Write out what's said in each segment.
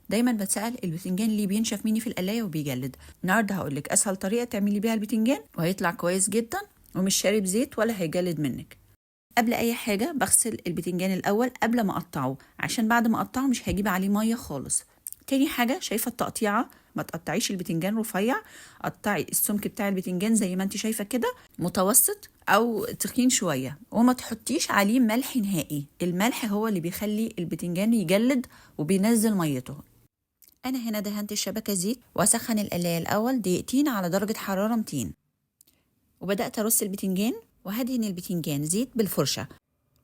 دايما بتسأل البتنجان ليه بينشف مني في القلاية وبيجلد. النهارده هقولك اسهل طريقة تعملي بيها البتنجان وهيطلع كويس جدا ومش شارب زيت ولا هيجلد منك. قبل اي حاجة بغسل البتنجان الاول قبل ما اقطعه، عشان بعد ما اقطعه مش هجيب عليه مية خالص. تاني حاجة شايفة التقطيعة، ما تقطعيش البتنجان رفيع، قطعي السمك بتاع البتنجان زي ما انت شايفة كده متوسط او تخين شوية، وما تحطيش عليه ملح نهائي. الملح هو اللي بيخلي البتنجان يجلد وبينزل ميته. انا هنا دهنت الشبكة زيت واسخن القلاية الاول دقيقتين على درجة حرارة 200، وبدأت ارص البتنجان وهدهن البتنجان زيت بالفرشة.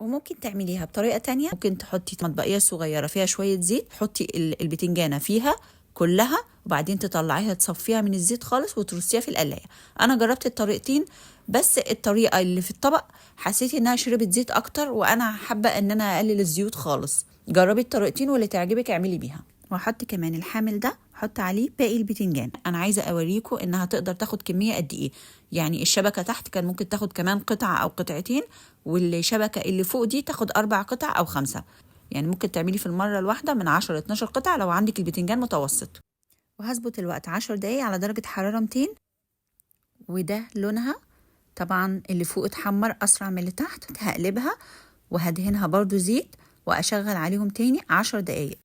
وممكن تعمليها بطريقة تانية، ممكن تحطي مطبقية صغيرة فيها شوية زيت، حطي البتنجانة فيها كلها وبعدين تطلعيها تصفيها من الزيت خالص وترصيها في القلاية. انا جربت الطريقتين، بس الطريقة اللي في الطبق حسيت انها شربت زيت اكتر، وانا حابة ان انا اقلل الزيوت خالص. جربي الطريقتين واللي تعجبك اعملي بيها. وهحط كمان الحامل ده، حط عليه باقي البتنجان. انا عايزه اوريكم انها تقدر تاخد كميه قد ايه. يعني الشبكه تحت كان ممكن تاخد كمان قطعه او قطعتين، والشبكه اللي فوق دي تاخد 4 قطع او 5. يعني ممكن تعملي في المره الواحده من 10 ل 12 قطعه لو عندك البتنجان متوسط. وهظبط الوقت 10 دقايق على درجه حراره 200. وده لونها طبعا اللي فوق اتحمر اسرع من اللي تحت. هقلبها وهدهنها برضو زيت واشغل عليهم تاني 10 دقايق.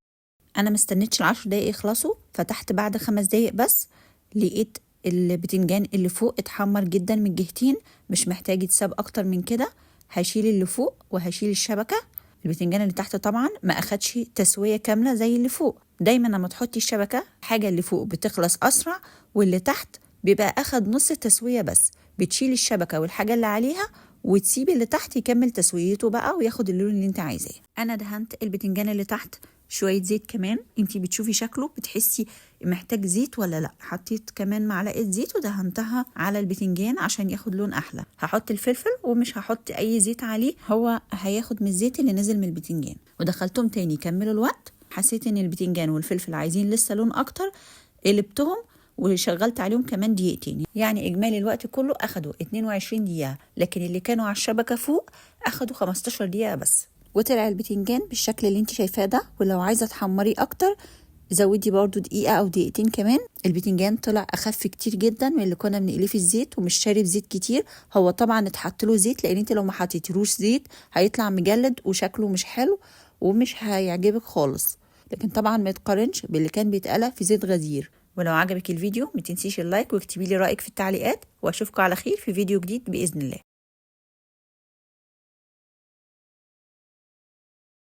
انا مستنيتش ال10 دقايق يخلصوا، فتحت بعد 5 دقايق بس لقيت البتنجان اللي فوق اتحمر جدا من الجهتين، مش محتاج يتساب اكتر من كده. هشيل اللي فوق وهشيل الشبكه. البتنجان اللي تحت طبعا ما اخدش تسويه كامله زي اللي فوق. دايما لما تحطي الشبكه حاجه اللي فوق بتخلص اسرع، واللي تحت بيبقى اخد نص التسويه بس. بتشيل الشبكه والحاجه اللي عليها وتسيبي اللي تحت يكمل تسويته بقى وياخد اللون اللي انت عايزاه. انا دهنت البتنجان اللي تحت شويه زيت كمان. انتي بتشوفي شكله بتحسي محتاج زيت ولا لا. حطيت كمان معلقه زيت ودهنتها على البتنجان عشان ياخد لون احلى. هحط الفلفل ومش هحط اي زيت عليه، هو هياخد من الزيت اللي نزل من البتنجان. ودخلتهم تاني يكملوا الوقت. حسيت ان البتنجان والفلفل عايزين لسه لون اكتر، قلبتهم وشغلت عليهم كمان دقيقتين. يعني اجمالي الوقت كله اخدوا 22 دقيقه، لكن اللي كانوا على الشبكه فوق اخدوا 15 دقيقه بس. وطلع البتنجان بالشكل اللي انت شايفاه ده. ولو عايزه تحمريه اكتر زودي برضو دقيقه او دقيقتين كمان. البتنجان طلع اخف كتير جدا من اللي كنا بنقليه في الزيت ومش شارب زيت كتير. هو طبعا اتحط له زيت، لان انت لو ما حطيتيلوش زيت هيطلع مجلد وشكله مش حلو ومش هيعجبك خالص. لكن طبعا ما يتقارنش باللي كان بيتقلى في زيت غزير. ولو عجبك الفيديو ما تنسيش اللايك واكتبي لي رايك في التعليقات، واشوفكم على خير في فيديو جديد باذن الله.